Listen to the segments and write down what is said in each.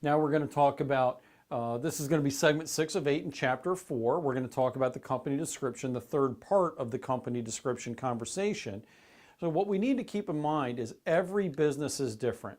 Now we're going to talk about, this is going to be segment 6 of 8 in chapter 4. We're going to talk about the company description, the third part of the company description conversation. So what we need to keep in mind is every business is different.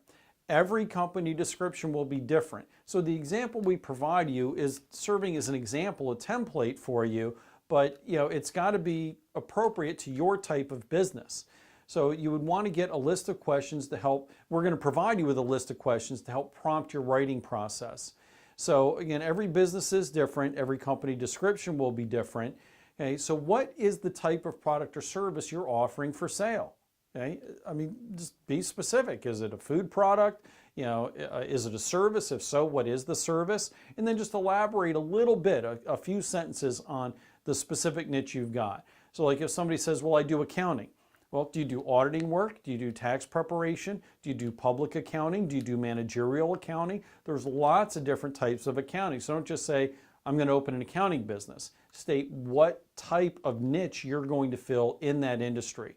Every company description will be different. So the example we provide you is serving as an example, a template for you, but it's got to be appropriate to your type of business. So you would want to get a list of questions to help. We're going to provide you with a list of questions to help prompt your writing process. So again, every business is different. Every company description will be different. Okay, so what is the type of product or service you're offering for sale? Okay, I mean, just be specific. Is it a food product? Is it a service? If so, what is the service? And then just elaborate a little bit, a few sentences on the specific niche you've got. So like if somebody says, well, I do accounting. Well, do you do auditing work? Do you do tax preparation? Do you do public accounting? Do you do managerial accounting? There's lots of different types of accounting. So don't just say, I'm going to open an accounting business. State what type of niche you're going to fill in that industry.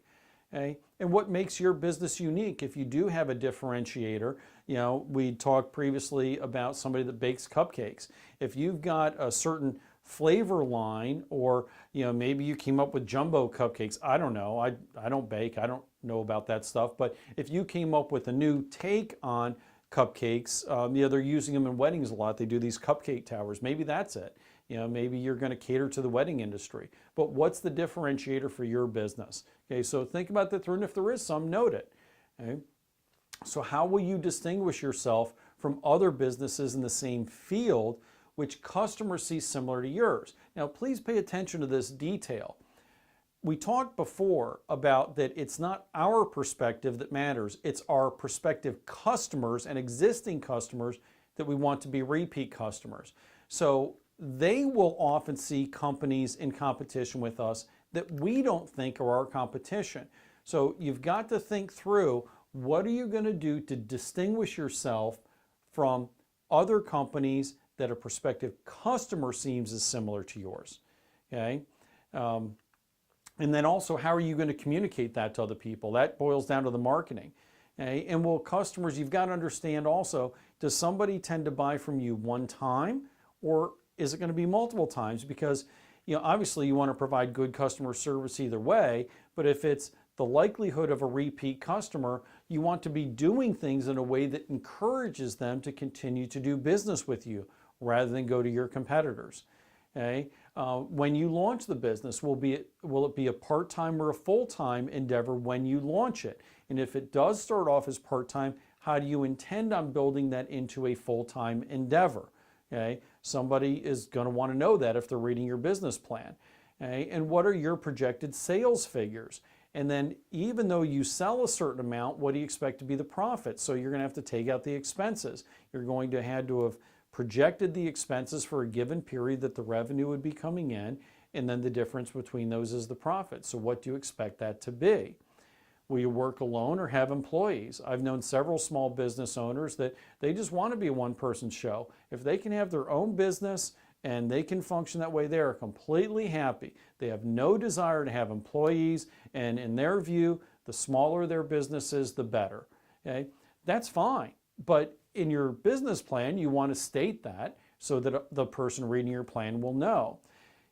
Okay? And what makes your business unique if you do have a differentiator. We talked previously about somebody that bakes cupcakes. If you've got a certain flavor line, or maybe you came up with jumbo cupcakes. I don't know. I don't bake. I don't know about that stuff. But if you came up with a new take on cupcakes, they're using them in weddings a lot. They do these cupcake towers. Maybe that's it. Maybe you're going to cater to the wedding industry. But what's the differentiator for your business? Okay, so think about that through, and if there is some, note it. Okay? So how will you distinguish yourself from other businesses in the same field which customers see similar to yours? Now, please pay attention to this detail. We talked before about that it's not our perspective that matters, it's our prospective customers and existing customers that we want to be repeat customers. So they will often see companies in competition with us that we don't think are our competition. So you've got to think through, what are you going to do to distinguish yourself from other companies that a prospective customer seems as similar to yours, okay? And then also, how are you going to communicate that to other people? That boils down to the marketing. Okay? And will customers, you've got to understand also, does somebody tend to buy from you one time, or is it going to be multiple times? Because obviously you want to provide good customer service either way, but if it's the likelihood of a repeat customer, you want to be doing things in a way that encourages them to continue to do business with you rather than go to your competitors. Okay? When you launch the business, will it be a part-time or a full-time endeavor when you launch it? And if it does start off as part-time, how do you intend on building that into a full-time endeavor? Okay? Somebody is going to want to know that if they're reading your business plan. Okay? And what are your projected sales figures? And then even though you sell a certain amount, what do you expect to be the profit? So you're going to have to take out the expenses. You're going to have projected the expenses for a given period that the revenue would be coming in, and then the difference between those is the profit. So what do you expect that to be? Will you work alone or have employees? I've known several small business owners that they just want to be a one-person show. If they can have their own business and they can function that way, they are completely happy. They have no desire to have employees, and in their view, the smaller their business is, the better. Okay? That's fine, but in your business plan, you want to state that so that the person reading your plan will know.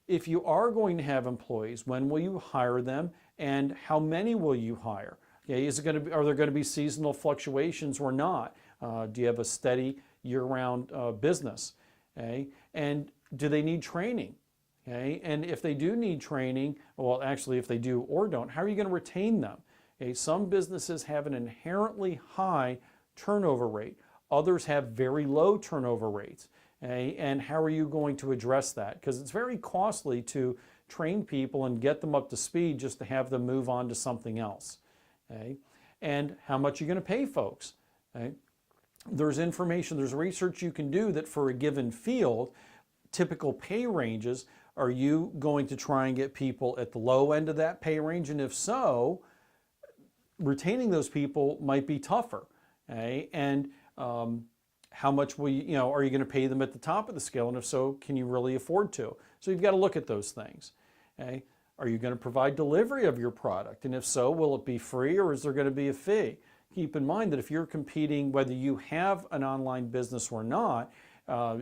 If you are going to have employees, when will you hire them, and how many will you hire? Okay, are there going to be seasonal fluctuations or not? Do you have a steady year-round business? Okay, and do they need training? Okay, and if they do need training, well, actually, if they do or don't, how are you going to retain them? Okay, some businesses have an inherently high turnover rate. Others have very low turnover rates. Okay? And how are you going to address that? Because it's very costly to train people and get them up to speed just to have them move on to something else. Okay? And how much are you going to pay folks? Okay? There's information, there's research you can do that for a given field, typical pay ranges, are you going to try and get people at the low end of that pay range? And if so, retaining those people might be tougher. Okay? And how much will you, are you going to pay them at the top of the scale? And if so, can you really afford to? So you've got to look at those things. Okay? Are you going to provide delivery of your product? And if so, will it be free or is there going to be a fee? keep in mind that if you're competing, whether you have an online business or not,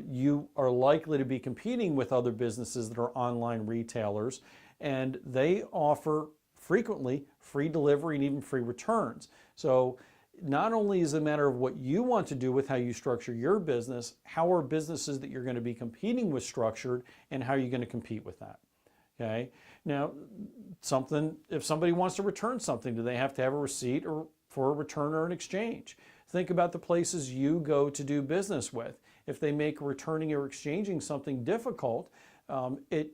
you are likely to be competing with other businesses that are online retailers, and they offer frequently free delivery and even free returns. So not only is it a matter of what you want to do with how you structure your business, how are businesses that you're going to be competing with structured, and how are you going to compete with that? Okay. Now, if somebody wants to return something, do they have to have a receipt or for a return or an exchange? Think about the places you go to do business with. If they make returning or exchanging something difficult, it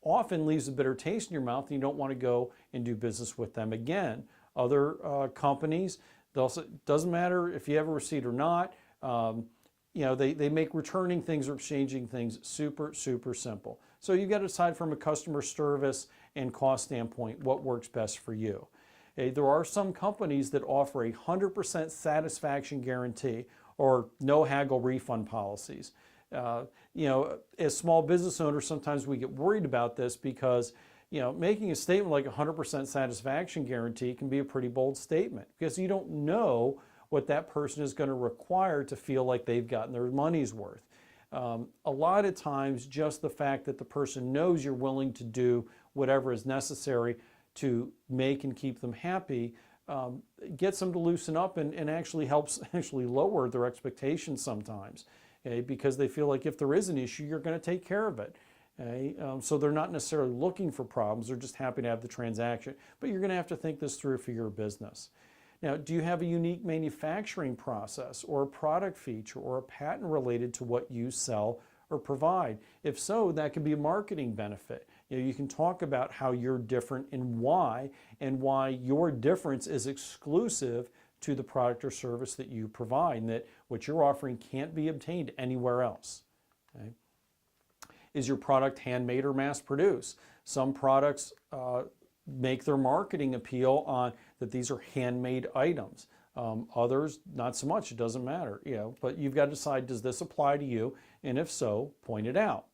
often leaves a bitter taste in your mouth, and you don't want to go and do business with them again. Other companies, doesn't matter if you have a receipt or not, they make returning things or exchanging things super, super simple. So you've got to decide from a customer service and cost standpoint what works best for you. Okay, there are some companies that offer a 100% satisfaction guarantee or no haggle refund policies. As small business owners, sometimes we get worried about this because making a statement like 100% satisfaction guarantee can be a pretty bold statement because you don't know what that person is going to require to feel like they've gotten their money's worth. A lot of times, just the fact that the person knows you're willing to do whatever is necessary to make and keep them happy gets them to loosen up and actually helps lower their expectations sometimes, okay? Because they feel like if there is an issue, you're going to take care of it. Okay? So they're not necessarily looking for problems, they're just happy to have the transaction. But you're going to have to think this through for your business. Now, do you have a unique manufacturing process or a product feature or a patent related to what you sell or provide? If so, that could be a marketing benefit. You can talk about how you're different and why your difference is exclusive to the product or service that you provide, and that what you're offering can't be obtained anywhere else. Okay? Is your product handmade or mass produced? Some products make their marketing appeal on that these are handmade items. Others, not so much. It doesn't matter. But you've got to decide, does this apply to you? And if so, point it out.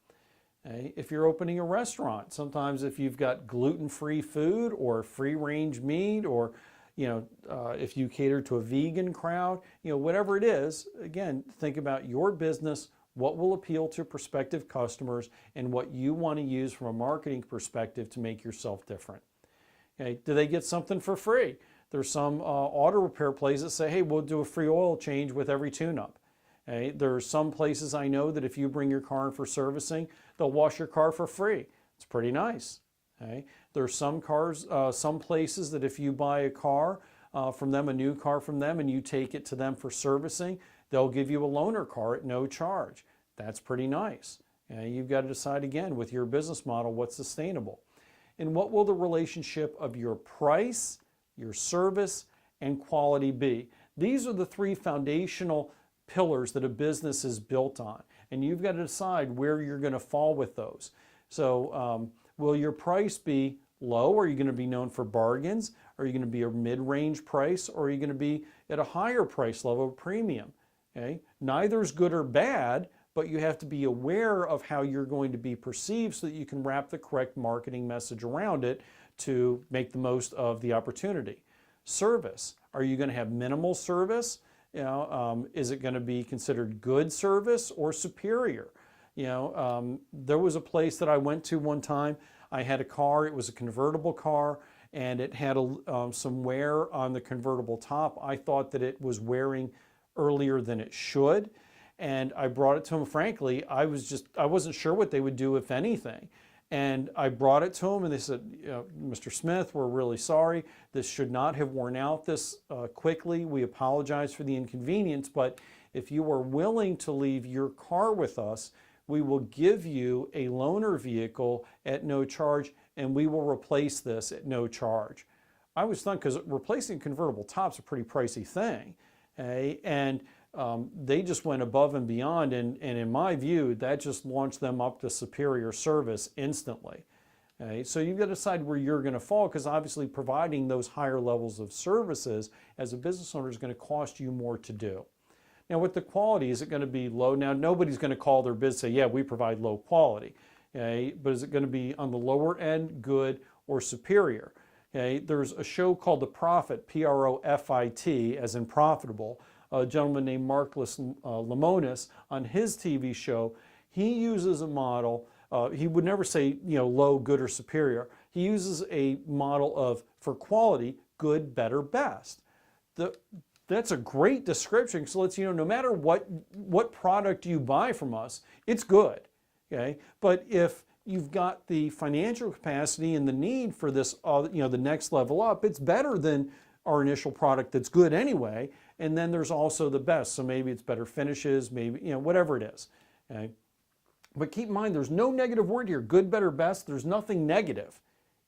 Okay? If you're opening a restaurant, sometimes if you've got gluten-free food or free-range meat, or if you cater to a vegan crowd, whatever it is, again, think about your business, what will appeal to prospective customers, and what you want to use from a marketing perspective to make yourself different. Okay? Do they get something for free? There's some auto repair places that say, hey, we'll do a free oil change with every tune-up. Okay? There are some places I know that if you bring your car in for servicing, they'll wash your car for free. It's pretty nice. Okay? There are some places that if you buy a car from them, a new car from them, and you take it to them for servicing, they'll give you a loaner car at no charge. That's pretty nice. You've got to decide again with your business model what's sustainable. And what will the relationship of your price, your service, and quality be? These are the three foundational pillars that a business is built on. And you've got to decide where you're going to fall with those. So will your price be low? Are you going to be known for bargains? Are you going to be a mid-range price? Or are you going to be at a higher price level, premium? Okay? Neither is good or bad, but you have to be aware of how you're going to be perceived so that you can wrap the correct marketing message around it to make the most of the opportunity. Service. Are you going to have minimal service? Is it going to be considered good service or superior? There was a place that I went to one time. I had a car. It was a convertible car, and it had some wear on the convertible top. I thought that it was wearing earlier than it should, and I brought it to them. Frankly, I wasn't sure what they would do, if anything. And I brought it to them, and they said, Mr. Smith, we're really sorry. This should not have worn out this quickly. We apologize for the inconvenience, but if you are willing to leave your car with us, we will give you a loaner vehicle at no charge, and we will replace this at no charge. I was stunned because replacing convertible top's a pretty pricey thing. Okay? And they just went above and beyond, and in my view, that just launched them up to superior service instantly. Okay? So you've got to decide where you're going to fall, because obviously providing those higher levels of services as a business owner is going to cost you more to do. Now with the quality, is it going to be low? Now nobody's going to call their business and say, yeah, we provide low quality. Okay? But is it going to be on the lower end, good, or superior? Okay, there's a show called The Profit, Profit, as in profitable. A gentleman named Marcus Lemonis on his TV show, he uses a model. He would never say, low, good, or superior. He uses a model of, for quality, good, better, best. That's a great description. So lets you know no matter what product you buy from us, it's good. Okay, but if you've got the financial capacity and the need for this, the next level up, it's better than our initial product that's good anyway. And then there's also the best. So maybe it's better finishes, maybe, whatever it is. Okay? But keep in mind, there's no negative word here. Good, better, best. There's nothing negative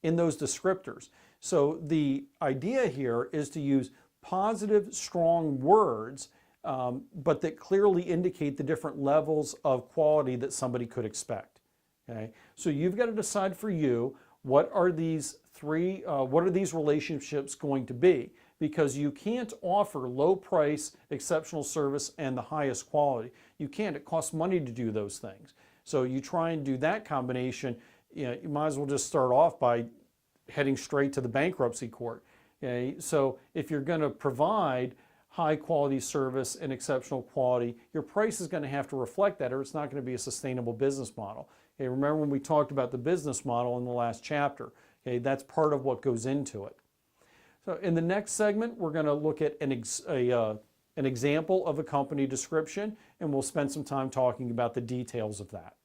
in those descriptors. So the idea here is to use positive, strong words, but that clearly indicate the different levels of quality that somebody could expect. Okay? So you've got to decide for you, what are these relationships going to be? Because you can't offer low price, exceptional service, and the highest quality. You can't. It costs money to do those things. So you try and do that combination, you might as well just start off by heading straight to the bankruptcy court. Okay? So if you're going to provide high quality service and exceptional quality, your price is going to have to reflect that, or it's not going to be a sustainable business model. Okay? Remember when we talked about the business model in the last chapter? Okay? That's part of what goes into it. So in the next segment, we're going to look at an example of a company description, and we'll spend some time talking about the details of that.